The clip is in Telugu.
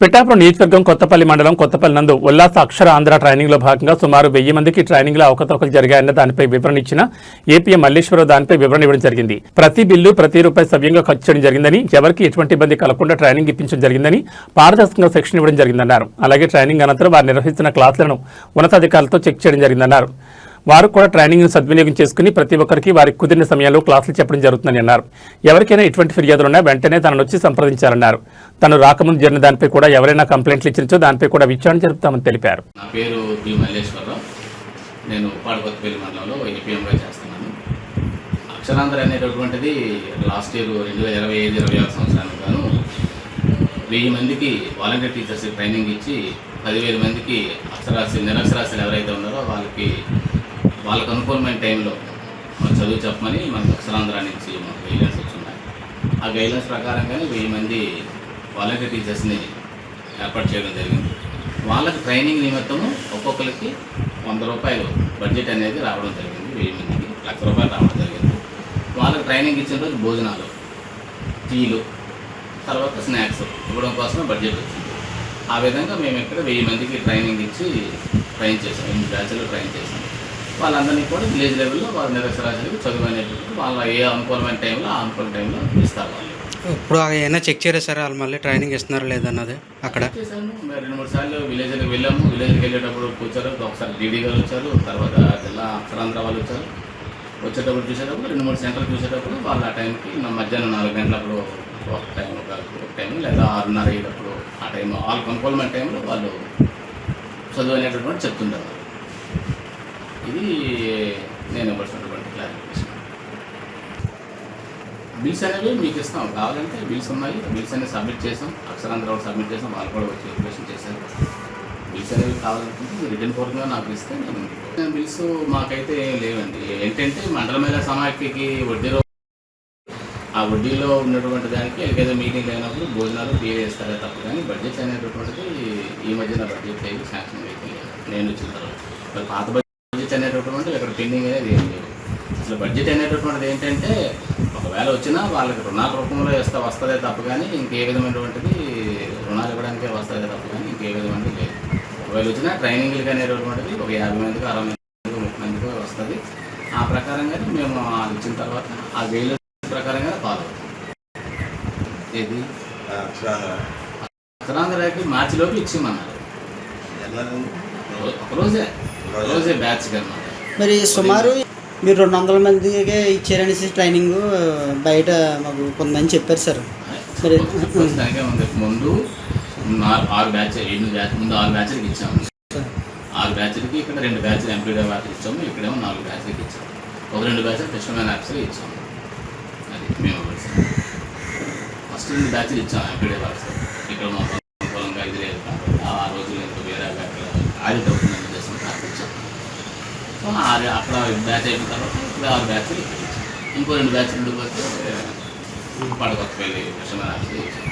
పిఠాపురం నియోజకవర్గం కొత్తపల్లి మండలం కొత్తపల్లి నందు ఉల్లాస అక్షర ఆంధ్ర ట్రైనింగ్ లో భాగంగా సుమారు 1000 మందికి ట్రైనింగ్ లో అవకతవకలు జరిగాయన్న దానిపై వివరణ ఇచ్చిన ఏపీఎం మల్లేశ్వరరావు దానిపై వివరణ ఇవ్వడం జరిగింది. ప్రతి బిల్లు ప్రతి రూపాయి సవ్యంగా ఖర్చు చేయడం జరిగిందని, ఎవరికి ఎటువంటి ఇబ్బంది కలగకుండా ట్రైనింగ్ ఇప్పించడం జరిగిందని, పారదర్శకంగా శిక్షణ ఇవ్వడం జరిగిందన్నారు. అలాగే ట్రైనింగ్ అనంతరం వారు నిర్వహిస్తున్న క్లాసులను ఉన్నతాధికారులతో చెక్ చేయడం జరిగిందన్నారు. వారు కూడా ట్రైనింగ్ సద్వినియోగం చేసుకుని ప్రతి ఒక్కరికి వారికి కుదిరిన సమయంలో క్లాసులు చెప్పడం జరుగుతుందని అన్నారు. ఎవరికైనా ఎటువంటి ఫిర్యాదులున్నా వెంటనే తనను వచ్చి సంప్రదించాలన్నారు. తను రాకముందు జరిగిన దానిపై కూడా ఎవరైనా కంప్లైంట్లు ఇచ్చినచో దానిపై కూడా విచారణ జరుపుతామని తెలిపారు. నా పేరు పి మల్లేశ్వరరావు. నేను కొత్తపల్లి మండలంలో ఏపీఎంగా చేస్తున్నాను. అక్షరాంధ్ర అనేటటువంటిది లాస్ట్ ఇయర్ 2025-26 సంవత్సరానికి గాను 1000 మందికి వాలంటీర్ టీచర్స్ ట్రైనింగ్ ఇచ్చి 10,000 మందికి నిరక్షరాస్యులు ఎవరైతే ఉన్నారో వాళ్ళకు అనుకూలమైన టైంలో మనం చదువు చెప్పమని మనకు అక్షరాంధ్ర నుంచి మనకు గైడ్లైన్స్ వచ్చున్నాయి. ఆ గైడ్లైన్స్ ప్రకారంగానే 1000 మంది వాలంటీర్ టీచర్స్ని ఏర్పాటు చేయడం జరిగింది. వాళ్ళకి ట్రైనింగ్ నిమిత్తము ఒక్కొక్కరికి 100 రూపాయలు బడ్జెట్ అనేది రావడం జరిగింది. 1000 మందికి 1,00,000 రూపాయలు రావడం జరిగింది. వాళ్ళకి ట్రైనింగ్ ఇచ్చిన రోజు భోజనాలు, టీలు, తర్వాత స్నాక్స్ ఇవ్వడం కోసమే బడ్జెట్ వచ్చింది. ఆ విధంగా మేము ఇక్కడ 1000 మందికి ట్రైనింగ్ ఇచ్చి ట్రైన్ చేసాం. 8 బ్యాచ్లు ట్రైన్ చేసాం. వాళ్ళందరినీ కూడా విలేజ్ లెవెల్లో వాళ్ళ నిరక్షరాస్యులకు చదువు అనేటువంటి వాళ్ళ ఏ అనుకూలమైన టైంలో ఆ అనుకూల టైంలో ఇస్తారు. వాళ్ళు ఇప్పుడు ఏమైనా చెక్ చేయరా సార్? వాళ్ళు మళ్ళీ ట్రైనింగ్ ఇస్తున్నారా లేదన్నది అక్కడ చేశాను. 2-3 సార్లు విలేజ్కి వెళ్ళాము. విలేజ్కి వెళ్ళేటప్పుడు కూర్చారు. ఒకసారి డీడీ గారు వచ్చారు, తర్వాత జిల్లా అక్షరాంధ్ర వాళ్ళు వచ్చారు. వచ్చేటప్పుడు చూసేటప్పుడు 2-3 సెంటర్లు చూసేటప్పుడు వాళ్ళు ఆ టైంకి మధ్యాహ్నం 4 గంటలప్పుడు ఒక టైం లేదా 6:30 అయ్యేటప్పుడు ఆ టైం వాళ్ళకి అనుకూలమైన టైంలో వాళ్ళు చదువు అనేటటువంటి చెప్తుంటారు. ఇది నేను ఇవ్వాల్సినటువంటి క్లారిఫికేషన్. బిల్స్ అనేవి మీకు ఇస్తాం, కావాలంటే బిల్స్ ఉన్నాయి. బిల్స్ అనేవి సబ్మిట్ చేసాం. అక్షరాంధ్ర వాళ్ళు సబ్మిట్ చేసాం. వాళ్ళు కూడా వచ్చి వెరిఫికేషన్ చేశారు. బిల్స్ అనేవి కావాలనుకుంటే రిటర్న్ పూర్వకంగా నాకు ఇస్తే నేను బిల్స్ మాకైతే లేవండి. ఏంటంటే మండల మహిళా సమాఖ్యకి వడ్డీ ఆ వడ్డీలో ఉన్నటువంటి దానికి ఏదో మీటింగ్ అయినప్పుడు భోజనాలు టీవీ వేస్తారే తప్ప కానీ బడ్జెట్ అనేటటువంటిది ఈ మధ్యన బడ్జెట్ అయ్యి శాంక్షన్ అయితే నేను వచ్చిన తర్వాత పాత బడ్జెట్ అనేటటువంటిది ఇక్కడ పెండింగ్ అనేది ఏం లేదు. అసలు బడ్జెట్ అనేటటువంటిది ఏంటంటే ఒకవేళ వచ్చినా వాళ్ళకి రుణాల రూపంలో వస్తుందే తప్ప కానీ ఇంకే విధమైనటువంటిది రుణాలు ఇవ్వడానికే వస్తుందే తప్ప కానీ ఇంకే విధమైనది లేదు. ఒకవేళ వచ్చినా ట్రైనింగ్లకి అనేటటువంటిది ఒక 50 మందికి 60 మందికి 30 మందికి వస్తుంది. ఆ ప్రకారంగానే మేము అది ఇచ్చిన తర్వాత ఆ గైడ్లైన్స్ ప్రకారంగా ఫాలో ఏది అక్షరాంధ్రకి మార్చిలోపు ఇచ్చిమన్నారు. ఒకరోజే బ్యాచ్ అన్నమాట. మరి సుమారు మీరు 200 మందికే ఇచ్చారనేసి ట్రైనింగ్ బయట మాకు కొందని చెప్పారు సార్. మరి ముందు 6 బ్యాచ్ 8 బ్యాచ్ ముందు 6 బ్యాచ్లకి ఇచ్చాము. 6 బ్యాచ్లకి ఇక్కడ 2 బ్యాచ్లు ఎంపీడీ వాటికి ఇచ్చాము. ఇక్కడేమో 4 బ్యాచ్లకి ఇచ్చాము. ఒక 2 బ్యాచ్లు ఫిషర్మెన్ యాప్స్కి ఇచ్చాము. అది మేము ఫస్ట్ 2 బ్యాచ్లు ఇచ్చాము ఎంపీడీ వాట్స్. ఇక్కడ మా పొలంగా ఇది లేదు కాబట్టి ఆ రోజులు ఇంకా వేరే ఆడిట్ అవుతుందని చేస్తాం ఇచ్చాము. సో అక్కడ బ్యాచ్ అయిన తర్వాత ఇప్పుడు 6 బ్యాచ్లు ఇంకో 2 బ్యాచ్లు ఉండిపోతే పడకొత్తపల్లి ఫిషర్మెన్ యాప్స్కి ఇచ్చాము.